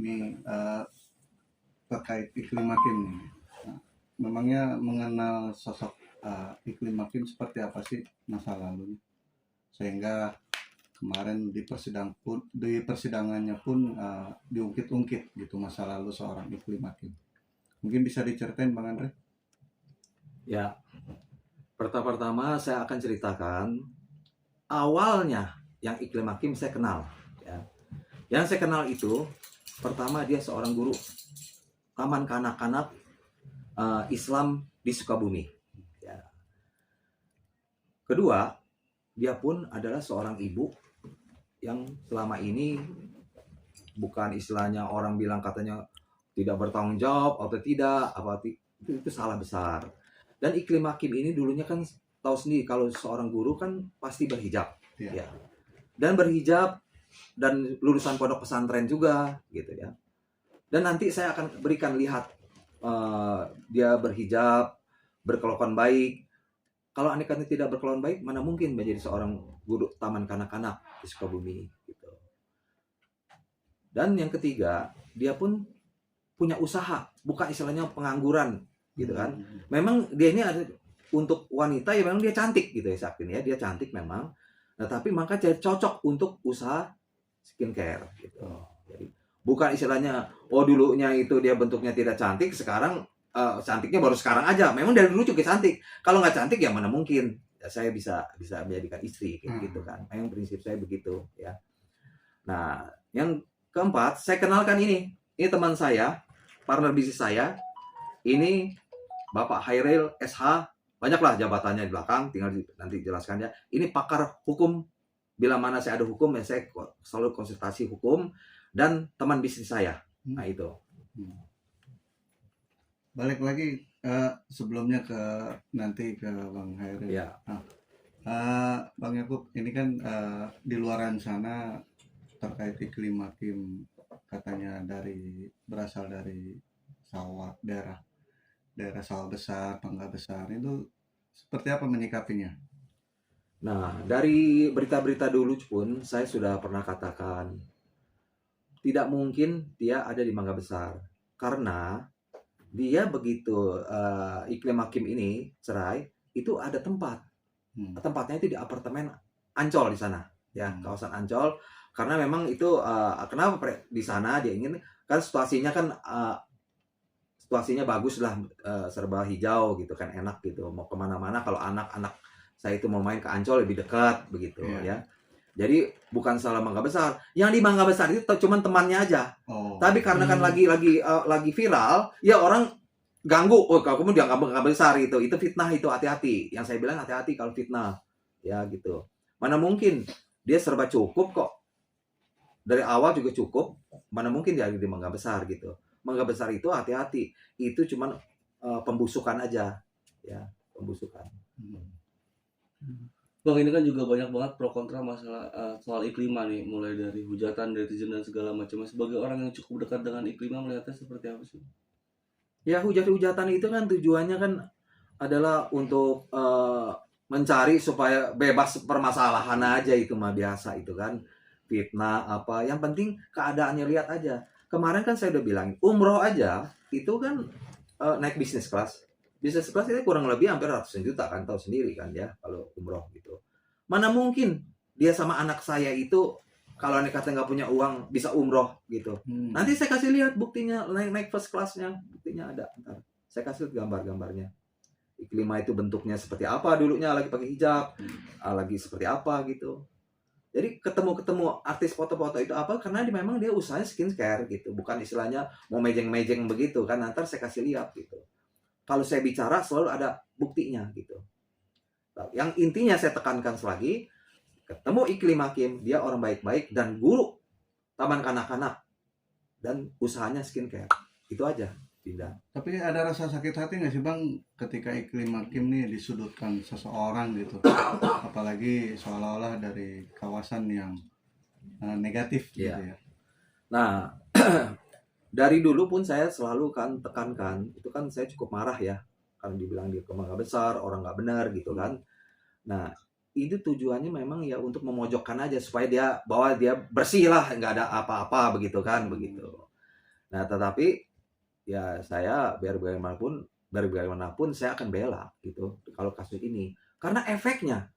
ini terkait Iklim Hakim nih. Nah, memangnya mengenal sosok Iklim Hakim seperti apa sih masa lalunya? Sehingga kemarin di persidangannya pun diungkit-ungkit gitu masa lalu seorang Iklim Hakim. Mungkin bisa diceritain Bang Andre? Ya, pertama saya akan ceritakan awalnya yang Iklim Hakim saya kenal. Ya. Yang saya kenal itu, pertama dia seorang guru taman kanak-kanak Islam di Sukabumi. Ya. Kedua, dia pun adalah seorang ibu yang selama ini bukan istilahnya orang bilang katanya tidak bertanggung jawab atau tidak, itu salah besar. Dan Iklim Hakim ini dulunya kan tahu sendiri kalau seorang guru kan pasti berhijab, ya. Dan berhijab dan lulusan pondok pesantren juga, gitu ya. Dan nanti saya akan berikan lihat dia berhijab, berkelakuan baik. Kalau andaikan tidak berkelakuan baik, mana mungkin menjadi seorang guru taman kanak-kanak di Sukabumi, gitu. Dan yang ketiga, dia pun punya usaha, bukan istilahnya pengangguran, gitu kan. Memang dia ini ada untuk wanita ya memang dia cantik gitu ya Sakin ya, dia cantik memang. Nah, tapi maka cocok untuk usaha skincare gitu. Jadi bukan istilahnya dulunya itu dia bentuknya tidak cantik, sekarang cantiknya baru sekarang aja. Memang dari dulu juga cantik. Kalau nggak cantik ya mana mungkin ya, saya bisa menjadikan istri gitu kan. Memang prinsip saya begitu ya. Nah, yang keempat, saya kenalkan ini teman saya, partner bisnis saya. Ini Bapak Hairil SH, banyaklah jabatannya di belakang, tinggal nanti jelaskan ya. Ini pakar hukum, bila mana saya ada hukum, ya saya selalu konsultasi hukum, dan teman bisnis saya. Nah itu. Balik lagi sebelumnya nanti ke Bang Hairil. Ya. Bang Yakub, ini kan di luaran sana terkait Iklim Hakim katanya berasal dari sawah, daerah sawah besar, Pangga Besar, itu seperti apa menyikapinya? Nah, dari berita-berita dulu pun saya sudah pernah katakan tidak mungkin dia ada di Mangga Besar karena dia begitu Iklim Hakim ini cerai, itu ada tempat. Tempatnya itu di apartemen Ancol di sana, ya, kawasan Ancol. Karena memang itu kenapa di sana dia ingin, kan situasinya bagus lah, serba hijau gitu kan, enak gitu, mau kemana-mana. Kalau anak-anak saya itu mau main ke Ancol lebih dekat begitu ya. Jadi bukan salah Mangga Besar, yang di Mangga Besar itu cuma temannya aja. Tapi karena kan lagi viral, ya orang ganggu, kamu dianggap Mangga Besar itu fitnah, itu hati-hati. Yang saya bilang hati-hati kalau fitnah, ya gitu. Mana mungkin dia serba cukup kok. Dari awal juga cukup, mana mungkin dia di Mangga Besar gitu. Mangga Besar itu hati-hati, itu cuma pembusukan aja, ya, pembusukan. Bang, ini kan juga banyak banget pro kontra masalah soal Iklima nih, mulai dari hujatan, netizen dan segala macam. Sebagai orang yang cukup dekat dengan Iklima, melihatnya seperti apa sih? Ya, hujat-hujatan itu kan tujuannya kan adalah untuk mencari supaya bebas permasalahan aja, itu mah biasa itu kan. Fitnah apa, yang penting keadaannya lihat aja. Kemarin kan saya udah bilang, umroh aja itu kan naik bisnis kelas. Bisnis kelas itu kurang lebih hampir ratusan juta kan, tahu sendiri kan ya kalau umroh gitu. Mana mungkin dia sama anak saya itu kalau nih kata nggak punya uang bisa umroh gitu. Nanti saya kasih lihat buktinya, naik first classnya, buktinya ada. Ntar saya kasih gambar-gambarnya. Iklima itu bentuknya seperti apa dulunya, lagi pakai hijab, lagi seperti apa gitu. Jadi ketemu artis foto-foto itu apa, karena memang dia usahanya skincare gitu, bukan istilahnya mau mejeng-mejeng begitu kan. Nanti saya kasih lihat gitu. Kalau saya bicara selalu ada buktinya gitu. Yang intinya saya tekankan lagi, ketemu Iklim Hakim, dia orang baik-baik dan guru taman kanak-kanak dan usahanya skincare. Itu aja, tidak. Tapi ada rasa sakit hati nggak sih Bang ketika Iklim Hakim nih disudutkan seseorang gitu, apalagi seolah-olah dari kawasan yang negatif gitu ya? Nah, dari dulu pun saya selalu kan tekankan, itu kan saya cukup marah ya, kalau dibilang dia Mangga Besar, orang nggak benar gitu kan. Nah, itu tujuannya memang ya untuk memojokkan aja supaya bahwa dia bersih lah, nggak ada apa-apa begitu kan, begitu. Nah, tetapi ya saya biar bagaimanapun saya akan bela gitu kalau kasus ini. Karena efeknya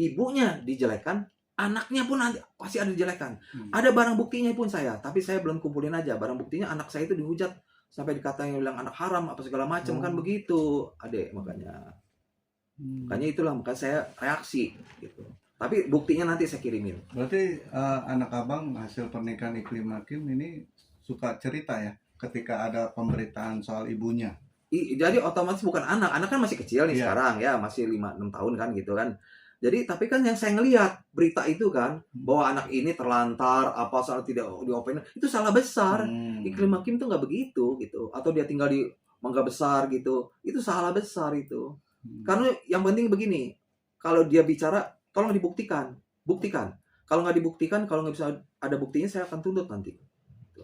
ibunya dijelekkan, anaknya pun nanti pasti ada dijelekan. Ada barang buktinya pun saya, tapi saya belum kumpulin aja. Barang buktinya anak saya itu dihujat sampai dikatain bilang anak haram apa segala macam kan begitu, Adek, makanya. Makanya itulah makanya saya reaksi gitu. Tapi buktinya nanti saya kirimin. Berarti anak abang hasil pernikahan Iklim Hakim ini suka cerita ya ketika ada pemberitaan soal ibunya. Jadi otomatis bukan anak kan masih kecil nih Iya. sekarang ya, masih 5-6 tahun kan gitu kan. Jadi tapi kan yang saya ngelihat berita itu kan bahwa anak ini terlantar apa soal tidak diopenin itu salah besar. Iklim Hakim tuh nggak begitu gitu, atau dia tinggal di Mangga Besar gitu, itu salah besar itu. Karena yang penting begini, kalau dia bicara tolong dibuktikan, buktikan. Kalau nggak dibuktikan, kalau nggak bisa ada buktinya saya akan tuntut nanti. Gitu.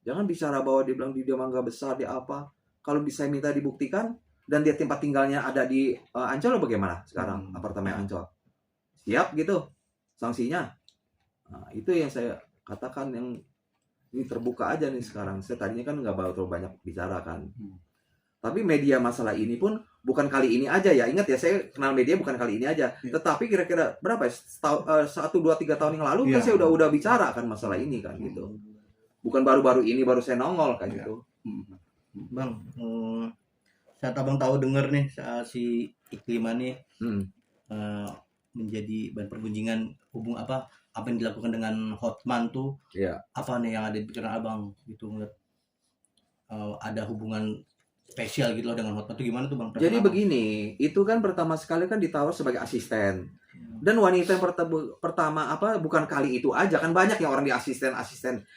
Jangan bicara bahwa dia bilang dia Mangga Besar dia apa. Kalau bisa minta dibuktikan dan dia tempat tinggalnya ada di Ancol, bagaimana sekarang apartemen Ancol? Siap gitu sanksinya. Nah, itu yang saya katakan yang ini terbuka aja nih sekarang. Saya tadinya kan nggak terlalu banyak bicara kan. Tapi media masalah ini pun bukan kali ini aja ya. Ingat ya, saya kenal media bukan kali ini aja. Tetapi kira-kira berapa ya? 1, 2, 3 tahun yang lalu kan saya udah bicara kan masalah ini kan gitu. Bukan baru-baru ini baru saya nongol kan gitu. Bang, saat abang tahu denger nih si Iklima nih menjadi bahan pergunjingan apa yang dilakukan dengan Hotman tuh, apa nih yang ada di pikiran abang gitu ngeliat ada hubungan spesial gitu loh dengan Hotman tuh, gimana tuh bang? Jadi begini, itu kan pertama sekali kan ditawar sebagai asisten. Dan wanita yang pertama apa bukan kali itu aja kan, banyak yang orang di asisten.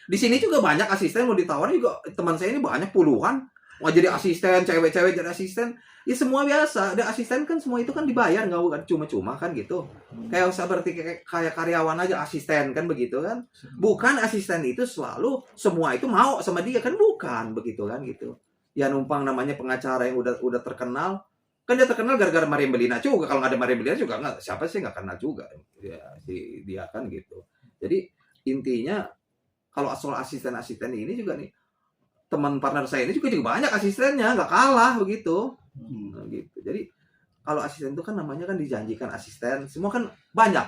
Di sini juga banyak asisten mau ditawar juga, teman saya ini banyak puluhan mau jadi asisten, cewek-cewek jadi asisten. Ya semua biasa, ada asisten kan semua itu kan dibayar, nggak cuma-cuma kan gitu. Kayak seperti kayak karyawan aja asisten kan begitu kan. Bukan asisten itu selalu semua itu mau sama dia kan, bukan begitu kan gitu. Ya numpang namanya pengacara yang udah terkenal. Kan dia terkenal gara-gara Maria Belina juga. Kalau nggak ada Maria Belina juga nggak, siapa sih nggak kenal juga ya, si dia kan gitu. Jadi intinya kalau soal asisten ini juga nih, teman partner saya ini juga banyak asistennya, nggak kalah begitu. Nah, gitu. Jadi kalau asisten itu kan namanya kan dijanjikan asisten, semua kan banyak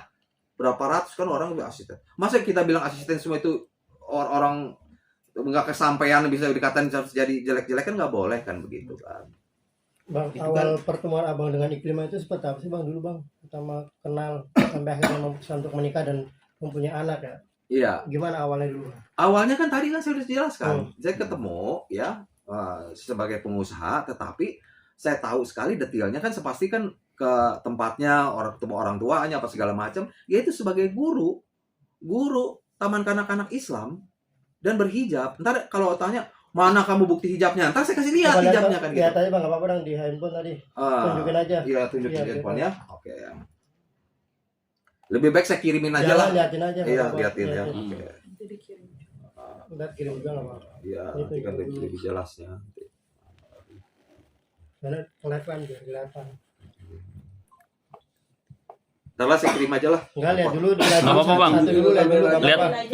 berapa ratus kan orang udah asisten. Masa kita bilang asisten semua itu orang nggak kesampaian bisa dikatain jadi jelek-jelek kan nggak boleh kan begitu kan. Bang, Itu awal pertemuan abang dengan Iklima itu seperti apa sih bang dulu bang? Pertama kenal sampai akhirnya memutuskan untuk menikah dan mempunyai anak ya? Iya. Gimana awalnya dulu? Awalnya kan tadi kan saya sudah jelaskan. Saya ketemu ya sebagai pengusaha, tetapi saya tahu sekali detailnya kan, sepasti kan ke tempatnya orang tuanya apa segala macam. Yaitu sebagai guru taman kanak-kanak Islam dan berhijab. Ntar kalau tanya mana kamu bukti hijabnya, ntar saya kasih lihat hijabnya kan gitu. Lihat aja bang, nggak apa-apa dong di handphone tadi. Tunjukin aja. Iya, tunjukin handphonenya. Oke. Lebih baik saya kirimin aja lah. Liatin aja. Iya, liatin ya. Oke. Ntar kirim juga nggak apa-apa. Iya, nanti kan lebih jelasnya. Karena kelihatan biar kelihatan. Ntar lah saya kirim aja lah. Enggak, lihat dulu. Nggak apa-apa, Bang. Satu dulu, lihat dulu.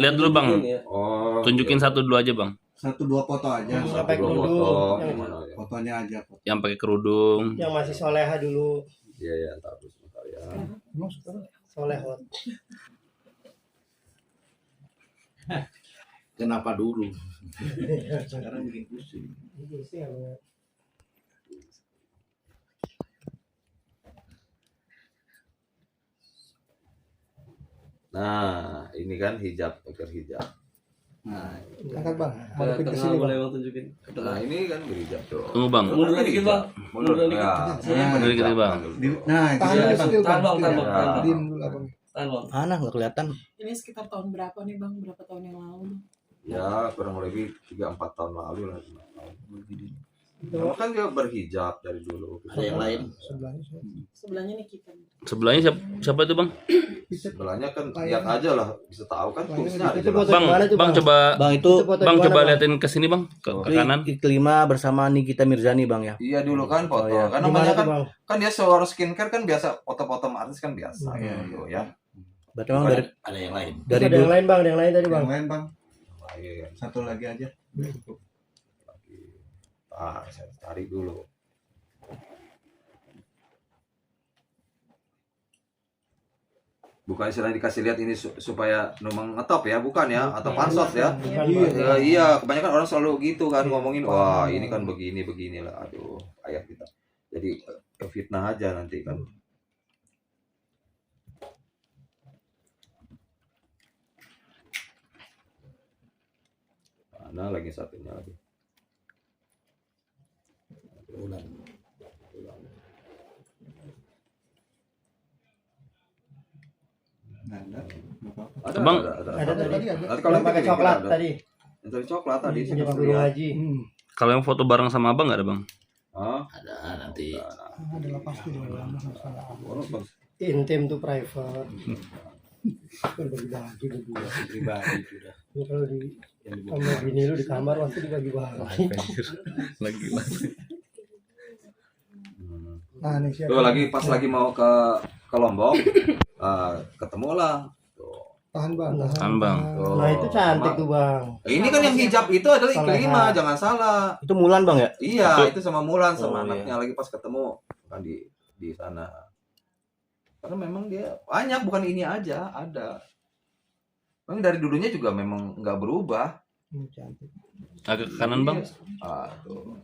Lihat dulu bang. Oh, Tunjukin 1 dulu aja bang. 1-2 foto aja. Sampai dua kerudung. foto. Yang- Gimana ya? Fotonya aja. Yang pakai kerudung. Yang masih soleha dulu. Iya, ntar dulu sebentar ya. Solehot. Kenapa dulu? Sekarang bikin pusing. Ini sih yang Nah, ini kan hijab, pakai hijab. Nah, angkat bang. Ke Masukin ke tengah sini boleh bang. bang tunjukin. Ke Nah, tengah. ini kan berhijab tuh. Tunggu bang. Mundur dikit bang. Mundur Mundur ya. Mundur dikit, Bang. nah itu Tahan dia, dulu, Bang. still, Tahan bang, Still, tahan bang. Ya. Tahan bang. Diem dulu abang. Tahan bang. Mana nggak kelihatan? Ini sekitar tahun berapa nih bang? Berapa tahun yang lalu? Ya, kurang lebih 3-4 tahun lalu lah. 5 tahun. Kamu kan dia berhijab dari dulu. Ada yang lain? Sebelahnya saya. Sebelahnya nih kita. Sebelahnya siapa itu bang? Sebelahnya kan lihat aja lah, bisa tahu kan tulisnya ada Itu jelas. foto Bang, gimana tuh, bang coba, Bang itu Itu foto bang gimana, coba Bang? liatin ke sini bang, ke kanan. Iklima bersama Nikita Mirzani bang ya. Iya dulu kan foto. Oh, iya. Kan Gimana namanya tuh kan bang? kan dia seorang skincare kan biasa, foto-foto artis kan biasa Iya. gitu ya. Berarti bang dari Ada yang lain. dari Ada yang lain bang, ada yang lain tadi bang. Yang lain, Bang. Lain. Satu lagi aja. Saya tarik dulu. Bukan istilahnya dikasih lihat ini supaya memang ngetop ya, bukan ya, atau pansos ya. Iya, kebanyakan orang selalu gitu kan ngomongin, wah ini kan beginilah, aduh, ayat kita. Jadi fitnah aja nanti kan. Mana lagi satunya lagi? Ulang. Nah, ada. Nggak apa-apa. Bang. Ada tadi. Nanti kalau Yang pakai yang coklat ada. tadi. Yang tadi coklat tadi Yang sudah pakai lihat. haji. Kalau yang foto bareng sama abang nggak ada bang? Hah? Ada nanti. Adalah pasti dalam masalah. Oh, Bang. Intim tuh private. Berbagi-bagi berdua. Pribadi sudah. Ya, kalau di sama bini lu di kamar pasti dibagi-bagi. Lagi. Nah, nih siapa? Tuh lagi pas lagi mau ke Lombok, ketemulah. Tuh. Tahan bang. Tahan, Bang. Nah itu cantik tuh bang. Ini kan yang hijab itu adalah Iklimah, Soleha. jangan salah. Itu Mulan bang ya? Iya, itu sama Mulan sama Oh, iya. anaknya lagi pas ketemu kan di sana. Karena memang dia banyak, bukan ini aja, ada. Memang dari dulunya juga memang nggak berubah. Cantik. Agak ke kanan bang. Tuh.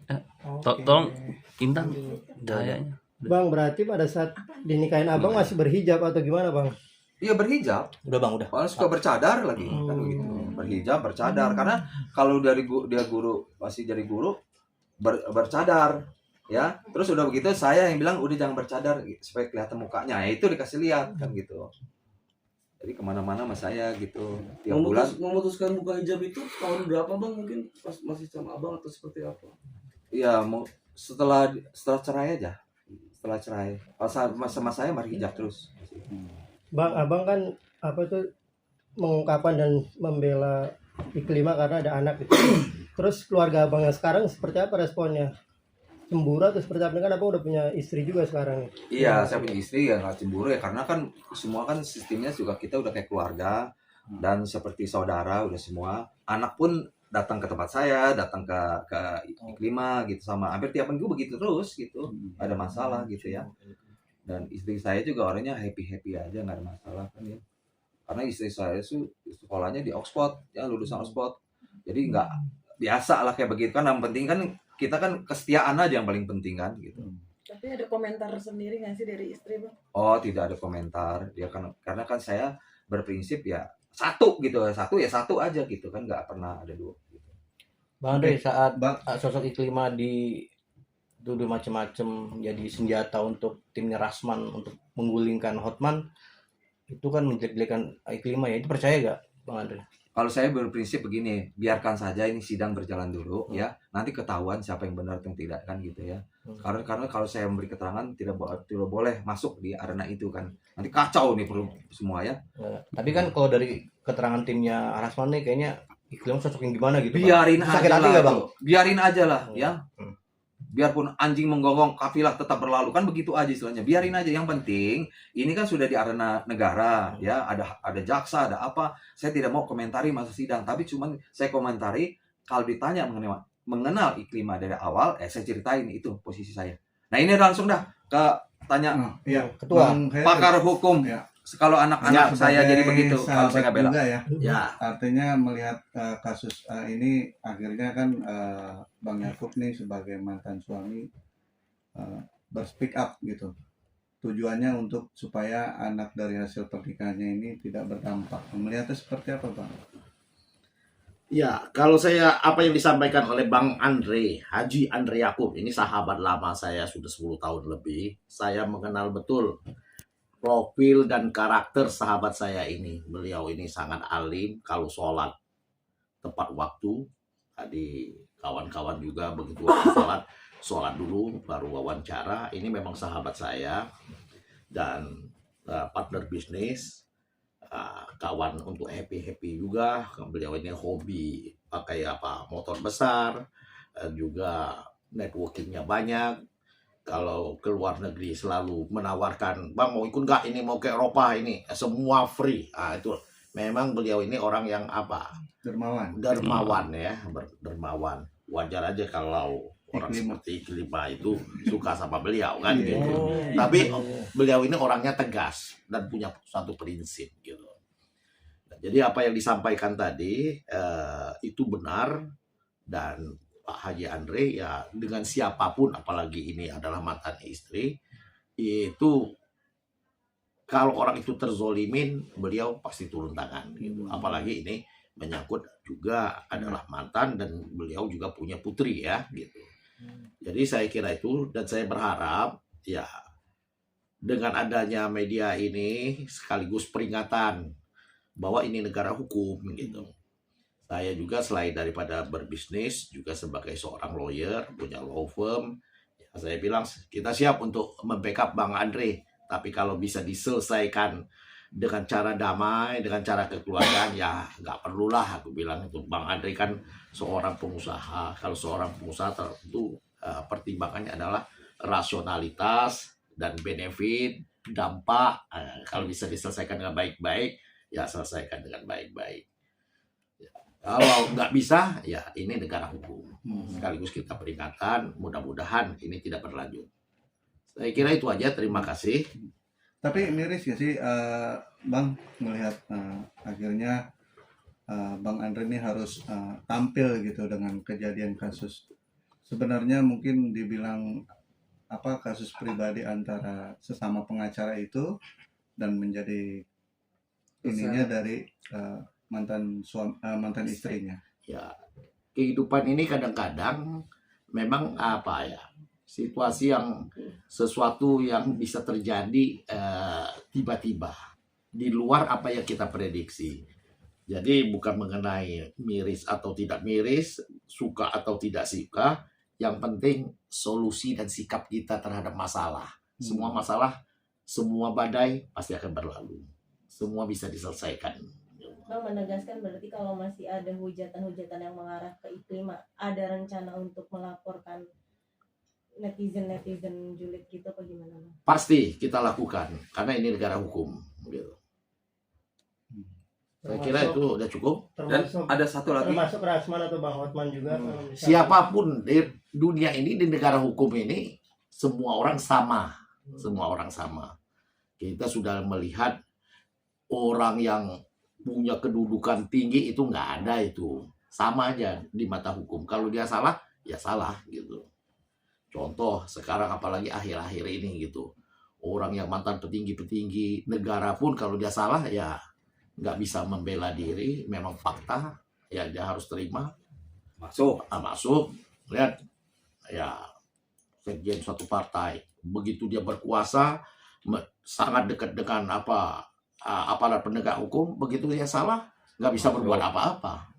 Tolong Intan cahayanya. Bang berarti pada saat dinikahin abang masih berhijab atau gimana bang? Iya berhijab. Udah bang, udah. Orang suka bercadar lagi kan begitu. Berhijab, bercadar karena kalau dari dia guru masih jadi guru bercadar ya. Terus udah begitu saya yang bilang udah jangan bercadar supaya kelihatan mukanya. Ya itu dikasih lihat kan gitu. Jadi kemana-mana sama saya gitu. Tiap bulan Memutuskan buka hijab itu tahun berapa bang? Mungkin pas masih sama abang atau seperti apa? iya mau setelah cerai aja. Setelah cerai. Pas sama saya berhijab terus. Bang abang kan apa tuh mengungkapkan dan membela Iklimah karena ada anak gitu. Terus keluarga abang yang sekarang seperti apa responnya? Cemburu atau seperti apa? Ini kan abang udah punya istri juga sekarang. Iya, saya punya istri ya nggak cemburu ya karena kan semua kan sistemnya juga kita udah kayak keluarga dan seperti saudara udah semua. Anak pun datang ke tempat saya, datang ke Iklimah gitu sama hampir tiap minggu begitu terus gitu. Ada masalah gitu ya. Dan istri saya juga orangnya happy aja nggak ada masalah kan ya. Karena istri saya tuh sekolahnya di Oxford ya lulusan Oxford. Jadi nggak biasa lah kayak begitu kan. Yang penting kan kita kan kesetiaan aja yang paling penting kan gitu. Tapi ada komentar sendiri nggak sih dari istri bang? Oh tidak ada komentar dia kan karena kan saya berprinsip ya satu gitu satu ya satu aja gitu kan nggak pernah ada dua. Gitu. Bang Andre, saat Bang. sosok Iklimah dituduh macam-macam jadi senjata untuk timnya Rasman untuk menggulingkan Hotman, itu kan menjelek-jelekan Iklimah ya, itu percaya gak Bang Andre? Kalau saya berprinsip begini, biarkan saja ini sidang berjalan dulu ya. Nanti ketahuan siapa yang benar dan tidak kan gitu ya. Karena kalau saya memberi keterangan tidak boleh masuk di arena itu kan. Nanti kacau nih perlu semua ya. Tapi kan kalau dari keterangan timnya Rasman nih kayaknya Iklimah sosok yang gimana gitu. Biarin Bang. Sakit aja hati lah, gak Bang? itu. Biarin aja lah ya. Biarpun anjing menggonggong kafilah tetap berlalu kan begitu aja istilahnya. Biarin aja yang penting ini kan sudah di arena negara ya, ada jaksa, ada apa. Saya tidak mau komentari masa sidang, tapi cuman saya komentari kalau ditanya mengenal Iklimah dari awal, saya ceritain itu posisi saya. Nah, ini langsung dah ke tanya Iya, Ketua. Bang Khairil. pakar hukum. Ya. Kalau anak-anak saya jadi begitu kalau saya nggak bela. juga ya. Ya. Artinya melihat kasus ini akhirnya kan Bang Yakub nih sebagai mantan suami berspeak up gitu. Tujuannya untuk supaya anak dari hasil pernikahannya ini tidak berdampak. Melihatnya seperti apa Bang? Ya, kalau saya apa yang disampaikan oleh Bang Andre, Haji Andre Yakub, ini sahabat lama saya sudah 10 tahun lebih. Saya mengenal betul profil dan karakter sahabat saya ini. Beliau ini sangat alim kalau sholat tepat waktu. Tadi kawan-kawan juga begitu waktu sholat dulu baru wawancara. Ini memang sahabat saya dan partner bisnis. Kawan untuk happy juga. Beliau ini hobi pakai motor besar, juga networkingnya banyak. Kalau ke luar negeri selalu menawarkan, Bang mau ikut nggak ini, mau ke Eropa ini semua free. Itu memang beliau ini orang yang apa, dermawan. ya, dermawan. Wajar aja kalau orang Iklima. seperti Iklima itu suka sama beliau kan gitu. Tapi beliau ini orangnya tegas dan punya satu prinsip gitu. Nah, jadi apa yang disampaikan tadi itu benar, dan Pak Haji Andre ya dengan siapapun, apalagi ini adalah mantan istri, itu kalau orang itu terzolimin, beliau pasti turun tangan gitu. Apalagi ini menyangkut juga adalah mantan dan beliau juga punya putri ya gitu. Jadi saya kira itu, dan saya berharap ya dengan adanya media ini sekaligus peringatan bahwa ini negara hukum gitu. Saya juga selain daripada berbisnis juga sebagai seorang lawyer, punya law firm, ya saya bilang kita siap untuk membackup Bang Andre, tapi kalau bisa diselesaikan dengan cara damai, dengan cara kekeluargaan, ya nggak perlulah aku bilang itu. Bang Andre kan seorang pengusaha. Kalau seorang pengusaha tentu pertimbangannya adalah rasionalitas dan benefit, dampak. Kalau bisa diselesaikan dengan baik-baik, ya selesaikan dengan baik-baik. Ya, kalau nggak bisa, ya ini negara hukum. Sekaligus kita peringatan, mudah-mudahan ini tidak berlanjut. Saya kira itu aja, terima kasih. Tapi miris ya sih, Bang, melihat akhirnya Bang Andre ini harus tampil gitu dengan kejadian kasus. Sebenarnya mungkin dibilang apa, kasus pribadi antara sesama pengacara itu, dan menjadi ininya dari mantan istrinya. Ya, kehidupan ini kadang-kadang memang apa ya, situasi yang sesuatu yang bisa terjadi tiba-tiba di luar apa yang kita prediksi. Jadi bukan mengenai miris atau tidak miris, suka atau tidak suka, yang penting solusi dan sikap kita terhadap masalah. Semua masalah, semua badai pasti akan berlalu. Semua bisa diselesaikan. Bang menegaskan berarti kalau masih ada hujatan-hujatan yang mengarah ke Iklima, ada rencana untuk melaporkan netizen julid gitu apa gimana, Bang? Pasti kita lakukan karena ini negara hukum gitu. Saya kira itu udah cukup. Dan ada satu lagi, termasuk Rasman atau Bang Hotman juga. kalau misalnya- Siapapun di dunia ini, di negara hukum ini, semua orang sama. Semua orang sama. Kita sudah melihat orang yang punya kedudukan tinggi itu nggak ada itu. Sama aja di mata hukum. Kalau dia salah, ya salah gitu. Contoh sekarang apalagi akhir-akhir ini gitu. Orang yang mantan petinggi-petinggi negara pun kalau dia salah ya nggak bisa membela diri, memang fakta, ya dia harus terima. masuk. Masuk, lihat ya sekjen suatu partai, begitu dia berkuasa sangat dekat dengan aparat penegak hukum, begitu dia salah nggak bisa berbuat apa-apa.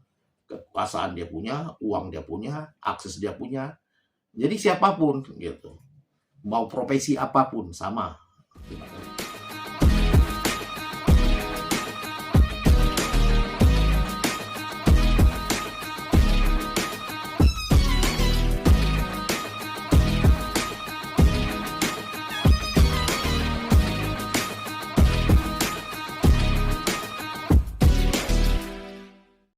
Kekuasaan dia punya, uang dia punya, akses dia punya. Jadi siapapun gitu, mau profesi apapun sama. Terima kasih.